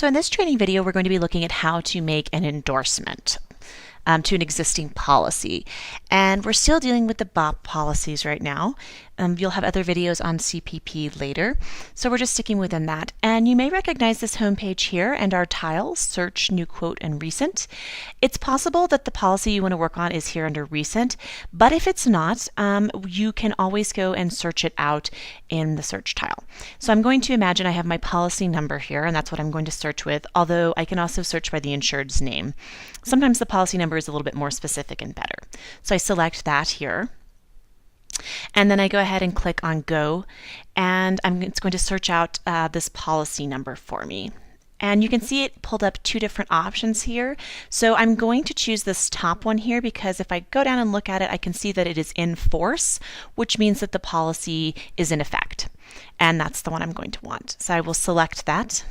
So in this training video, we're going to be looking at how to make an endorsement to an existing policy. And we're still dealing with the BOP policies right now. You'll have other videos on CPP later, so we're just sticking within that. And you may recognize this homepage here and our tiles, search, new quote, and recent. It's possible that the policy you want to work on is here under recent, but if it's not, you can always go and search it out in the search tile. So I'm going to imagine I have my policy number here, and that's what I'm going to search with, although I can also search by the insured's name. Sometimes the policy number is a little bit more specific and better. So I select that here. And then I go ahead and click on Go, and it's going to search out this policy number for me. And you can see it pulled up two different options here. So I'm going to choose this top one here because if I go down and look at it, I can see that it is in force, which means that the policy is in effect. And that's the one I'm going to want. So I will select that.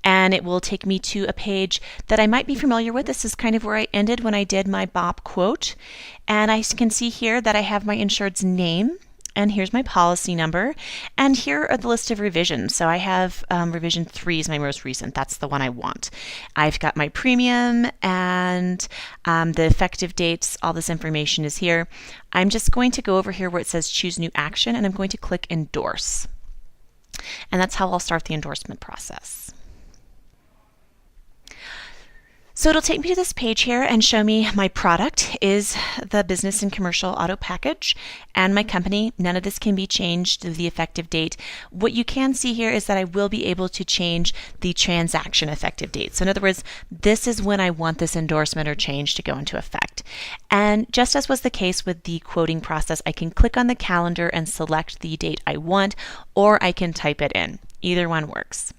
And it will take me to a page that I might be familiar with. This is kind of where I ended when I did my BOP quote. And I can see here that I have my insured's name, and here's my policy number, and here are the list of revisions. So I have revision 3 is my most recent. That's the one I want. I've got my premium and the effective dates. All this information is here. I'm just going to go over here where it says choose new action, and I'm going to click endorse. And that's how I'll start the endorsement process. So it'll take me to this page here and show me my product is the business and commercial auto package, and my company. None of this can be changed to the effective date. What you can see here is that I will be able to change the transaction effective date. So in other words, this is when I want this endorsement or change to go into effect. And just as was the case with the quoting process, I can click on the calendar and select the date I want, or I can type it in. Either one works.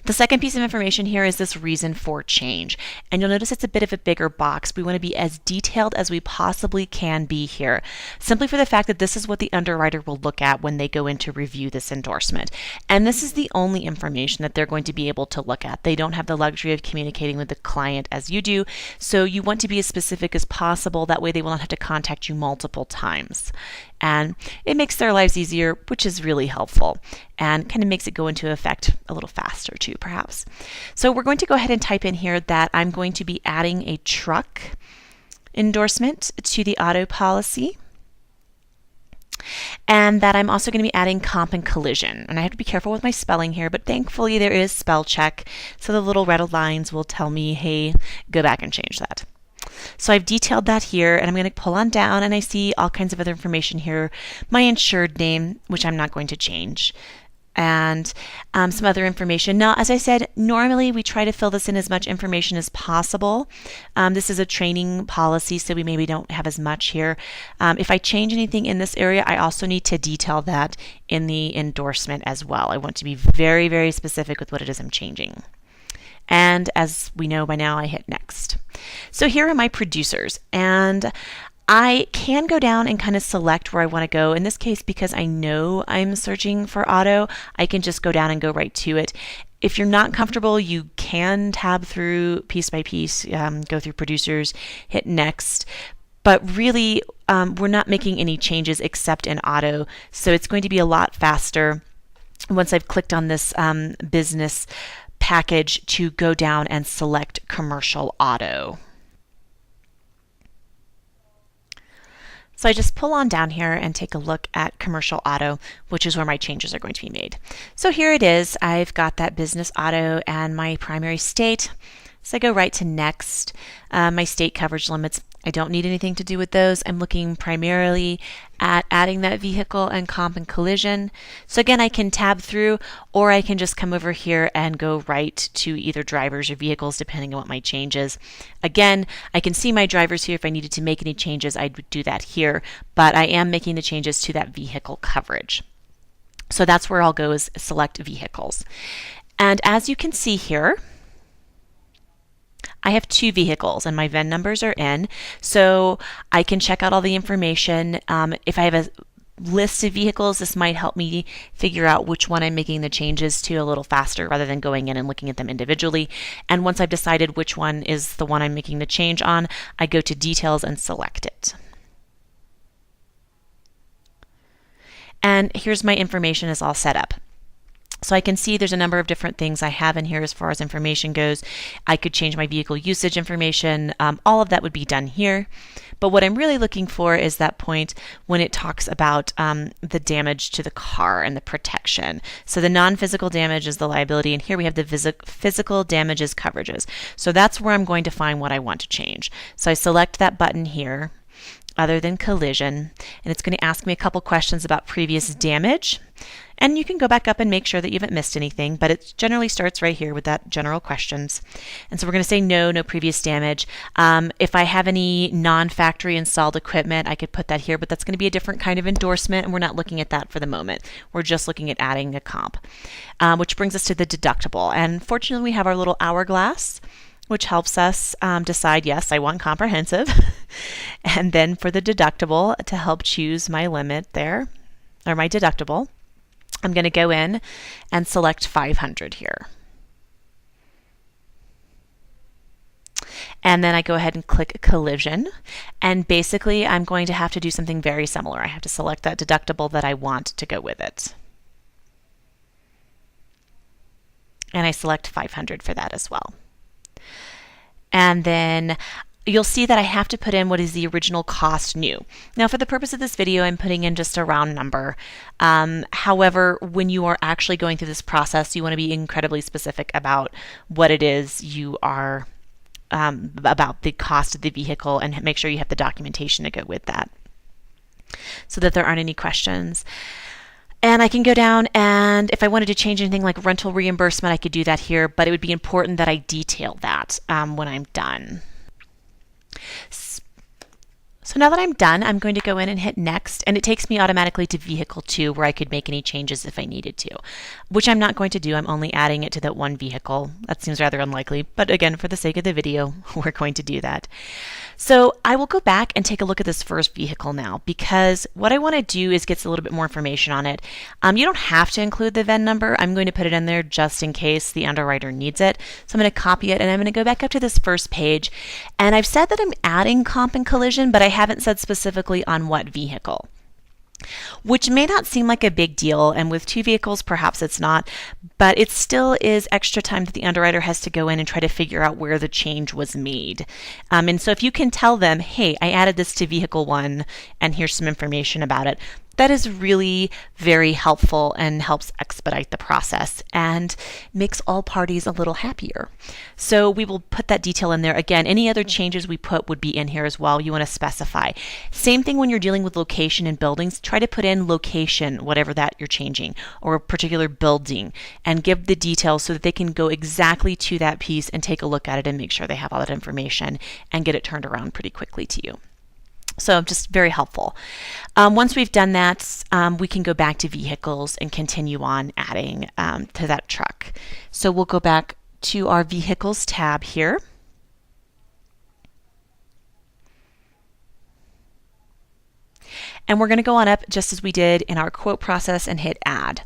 The second piece of information here is this reason for change. And you'll notice it's a bit of a bigger box. We want to be as detailed as we possibly can be here, simply for the fact that this is what the underwriter will look at when they go in to review this endorsement. And this is the only information that they're going to be able to look at. They don't have the luxury of communicating with the client as you do, so you want to be as specific as possible. That way they will not have to contact you multiple times. And it makes their lives easier, which is really helpful, and kind of makes it go into effect a little faster too, perhaps. So we're going to go ahead and type in here that I'm going to be adding a truck endorsement to the auto policy, and that I'm also going to be adding comp and collision. And I have to be careful with my spelling here, but thankfully there is spell check, so the little red lines will tell me, hey, go back and change that. So I've detailed that here, and I'm going to pull on down, and I see all kinds of other information here. My insured name, which I'm not going to change, and some other information. Now, as I said, normally we try to fill this in as much information as possible. This is a training policy, so we maybe don't have as much here. If I change anything in this area, I also need to detail that in the endorsement as well. I want to be very, very specific with what it is I'm changing. And as we know by now, I hit next. So here are my producers, and I can go down and kind of select where I want to go. In this case, because I know I'm searching for auto, I can just go down and go right to it. If you're not comfortable, you can tab through piece by piece, go through producers, hit next. But really, we're not making any changes except in auto, so it's going to be a lot faster once I've clicked on this business package to go down and select commercial auto. So I just pull on down here and take a look at commercial auto, which is where my changes are going to be made. So here it is. I've got that business auto and my primary state. So I go right to next. My state coverage limits, I don't need anything to do with those. I'm looking primarily at adding that vehicle and comp and collision. So again, I can tab through, or I can just come over here and go right to either drivers or vehicles, depending on what my change is. Again, I can see my drivers here. If I needed to make any changes, I would do that here, but I am making the changes to that vehicle coverage. So that's where I'll go, is select vehicles. And as you can see here, I have 2 vehicles and my VIN numbers are in, so I can check out all the information. If I have a list of vehicles, this might help me figure out which one I'm making the changes to a little faster rather than going in and looking at them individually. And once I've decided which one is the one I'm making the change on, I go to details and select it. And here's my information is all set up. So I can see there's a number of different things I have in here as far as information goes. I could change my vehicle usage information. All of that would be done here. But what I'm really looking for is that point when it talks about the damage to the car and the protection. So the non-physical damage is the liability, and here we have the physical damages coverages. So that's where I'm going to find what I want to change. So I select that button here, other than collision, and it's going to ask me a couple questions about previous damage. And you can go back up and make sure that you haven't missed anything, but it generally starts right here with that general questions. And so we're going to say no, no previous damage. If I have any non-factory installed equipment, I could put that here, but that's going to be a different kind of endorsement, and we're not looking at that for the moment. We're just looking at adding a comp, which brings us to the deductible. And fortunately, we have our little hourglass, which helps us decide, yes, I want comprehensive. And then for the deductible, to help choose my limit there, or my deductible, I'm going to go in and select 500 here. And then I go ahead and click collision. And basically, I'm going to have to do something very similar. I have to select that deductible that I want to go with it. And I select 500 for that as well. And then you'll see that I have to put in what is the original cost new. Now, for the purpose of this video, I'm putting in just a round number. However, when you are actually going through this process, you want to be incredibly specific about what it is you are, about the cost of the vehicle, and make sure you have the documentation to go with that so that there aren't any questions. And I can go down, and if I wanted to change anything like rental reimbursement, I could do that here, but it would be important that I detail that when I'm done. So now that I'm done, I'm going to go in and hit next, and it takes me automatically to vehicle 2 where I could make any changes if I needed to, which I'm not going to do. I'm only adding it to that one vehicle. That seems rather unlikely, but again, for the sake of the video, we're going to do that. So I will go back and take a look at this first vehicle now, because what I want to do is get a little bit more information on it. You don't have to include the VIN number. I'm going to put it in there just in case the underwriter needs it. So I'm going to copy it, and I'm going to go back up to this first page. And I've said that I'm adding comp and collision, but I haven't said specifically on what vehicle, which may not seem like a big deal, and with 2 vehicles perhaps it's not, but it still is extra time that the underwriter has to go in and try to figure out where the change was made. And so if you can tell them, hey, I added this to vehicle 1 and here's some information about it, that is really very helpful and helps expedite the process and makes all parties a little happier. So we will put that detail in there. Again, any other changes we put would be in here as well. You want to specify. Same thing when you're dealing with location in buildings. Try to put in location, whatever that you're changing, or a particular building, and give the details so that they can go exactly to that piece and take a look at it and make sure they have all that information and get it turned around pretty quickly to you. So just very helpful. Once we've done that, we can go back to vehicles and continue on adding to that truck. So we'll go back to our vehicles tab here. And we're going to go on up just as we did in our quote process and hit add.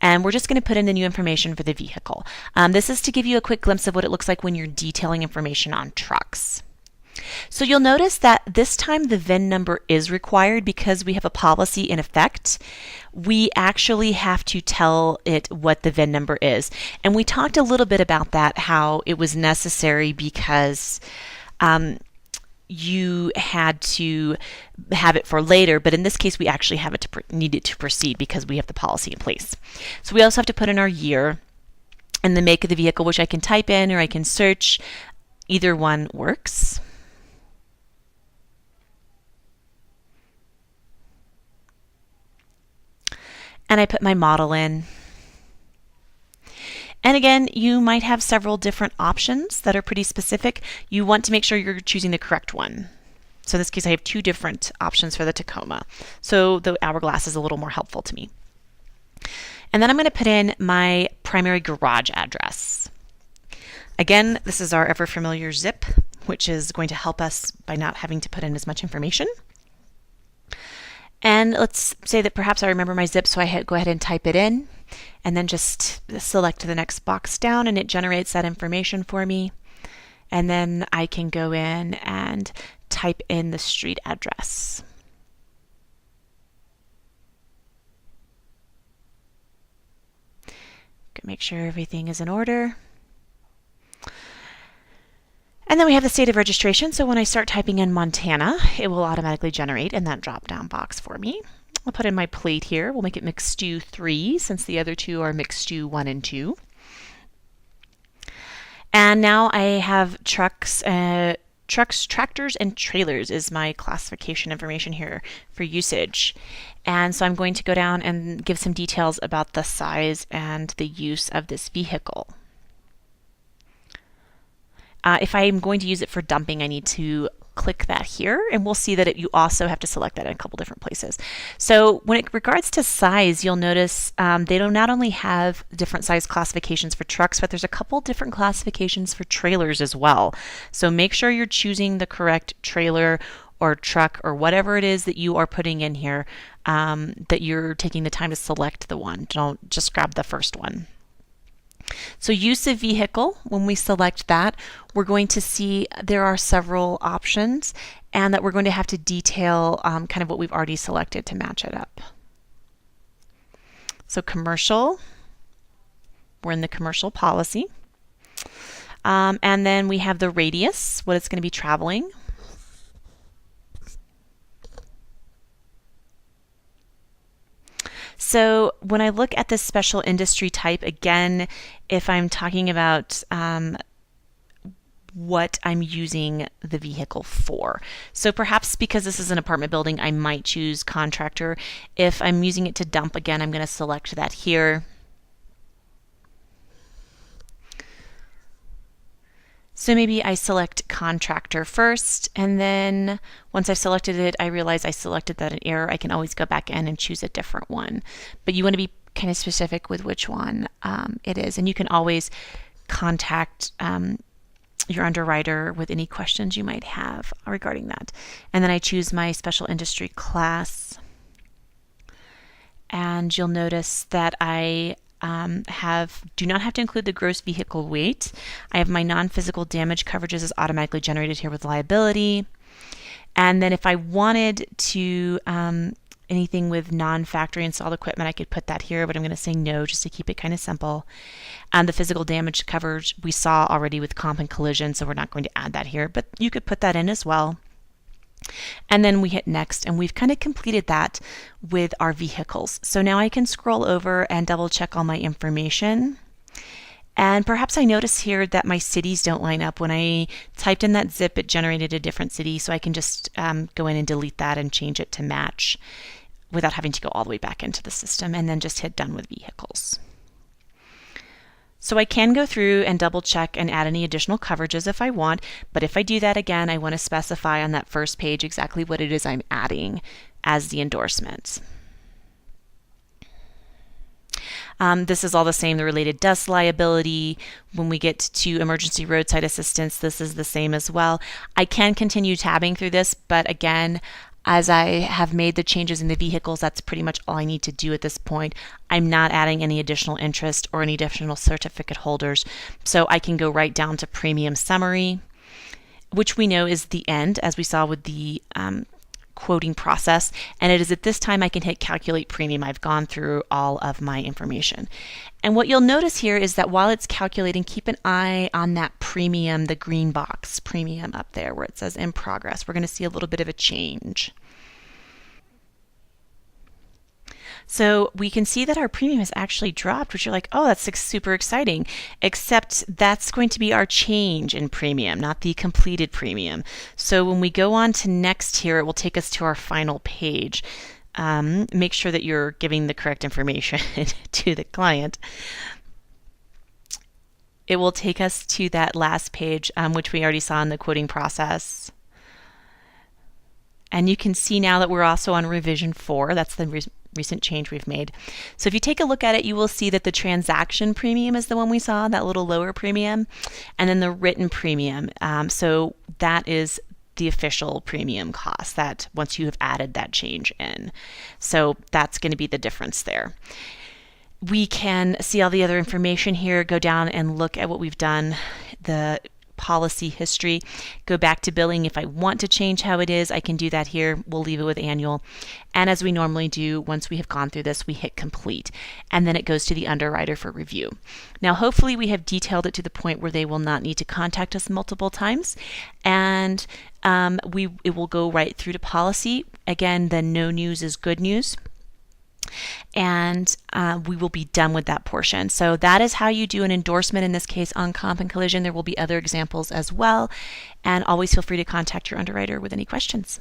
And we're just going to put in the new information for the vehicle. This is to give you a quick glimpse of what it looks like when you're detailing information on trucks. So you'll notice that this time the VIN number is required because we have a policy in effect. We actually have to tell it what the VIN number is. And we talked a little bit about that, how it was necessary because you had to have it for later, but in this case we actually have it need it to proceed because we have the policy in place. So we also have to put in our year and the make of the vehicle, which I can type in or I can search. Either one works. And I put my model in. And again, you might have several different options that are pretty specific. You want to make sure you're choosing the correct one. So in this case, I have 2 different options for the Tacoma. So the hourglass is a little more helpful to me. And then I'm going to put in my primary garage address. Again, this is our ever familiar zip, which is going to help us by not having to put in as much information. And let's say that perhaps I remember my zip, so I go ahead and type it in, and then just select the next box down, and it generates that information for me. And then I can go in and type in the street address. make sure everything is in order. And then we have the state of registration. So when I start typing in Montana, it will automatically generate in that drop-down box for me. I'll put in my plate here. We'll make it mixed stew 3 since the other two are mixed stew 1 and 2. And now I have trucks, tractors, and trailers is my classification information here for usage. And so I'm going to go down and give some details about the size and the use of this vehicle. If I'm going to use it for dumping, I need to click that here, and we'll see that you also have to select that in a couple different places. So when it regards to size, you'll notice they don't not only have different size classifications for trucks, but there's a couple different classifications for trailers as well. So make sure you're choosing the correct trailer or truck or whatever it is that you are putting in here, that you're taking the time to select the one. Don't just grab the first one. So use of vehicle, when we select that, we're going to see there are several options and that we're going to have to detail kind of what we've already selected to match it up. So commercial, we're in the commercial policy. And then we have the radius, what it's going to be traveling. So when I look at this special industry type, again, if I'm talking about what I'm using the vehicle for. So perhaps because this is an apartment building, I might choose contractor. If I'm using it to dump, again, I'm going to select that here. So maybe I select contractor first, and then once I've selected it, I realize I selected that in error. I can always go back in and choose a different one. But you want to be kind of specific with which one it is. And you can always contact your underwriter with any questions you might have regarding that. And then I choose my special industry class. And you'll notice that I do not have to include the gross vehicle weight. I have my non-physical damage coverages is automatically generated here with liability. And then if I wanted to anything with non-factory installed equipment, I could put that here, but I'm going to say no just to keep it kind of simple. And the physical damage coverage we saw already with comp and collision, so we're not going to add that here, but you could put that in as well. And then we hit next, and we've kind of completed that with our vehicles. So now I can scroll over and double check all my information. And perhaps I notice here that my cities don't line up. When I typed in that zip, it generated a different city, so I can just go in and delete that and change it to match without having to go all the way back into the system, and then just hit done with vehicles. So I can go through and double check and add any additional coverages if I want, but if I do that again, I want to specify on that first page exactly what it is I'm adding as the endorsement. This is all the same, the related dust liability. When we get to emergency roadside assistance, this is the same as well. I can continue tabbing through this, but again, as I have made the changes in the vehicles, that's pretty much all I need to do at this point. I'm not adding any additional interest or any additional certificate holders, so I can go right down to premium summary, which we know is the end, as we saw with the quoting process, and it is at this time I can hit calculate premium. I've gone through all of my information. And what you'll notice here is that while it's calculating, keep an eye on that premium, the green box, premium up there where it says in progress. We're going to see a little bit of a change. So we can see that our premium has actually dropped, which you're like, oh, that's super exciting, except that's going to be our change in premium, not the completed premium. So when we go on to next here, it will take us to our final page. Make sure that you're giving the correct information to the client. It will take us to that last page, which we already saw in the quoting process. And you can see now that we're also on revision 4. That's the recent change we've made. So if you take a look at it, you will see that the transaction premium is the one we saw, that little lower premium, and then the written premium. So that is the official premium cost, that once you have added that change in. So that's going to be the difference there. We can see all the other information here, go down and look at what we've done, the policy history, go back to billing. If I want to change how it is, I can do that here. We'll leave it with annual. And as we normally do, once we have gone through this, we hit complete. And then it goes to the underwriter for review. Now, hopefully we have detailed it to the point where they will not need to contact us multiple times. And it will go right through to policy. Again, the no news is good news. And we will be done with that portion. So that is how you do an endorsement, in this case on comp and collision. There will be other examples as well. And always feel free to contact your underwriter with any questions.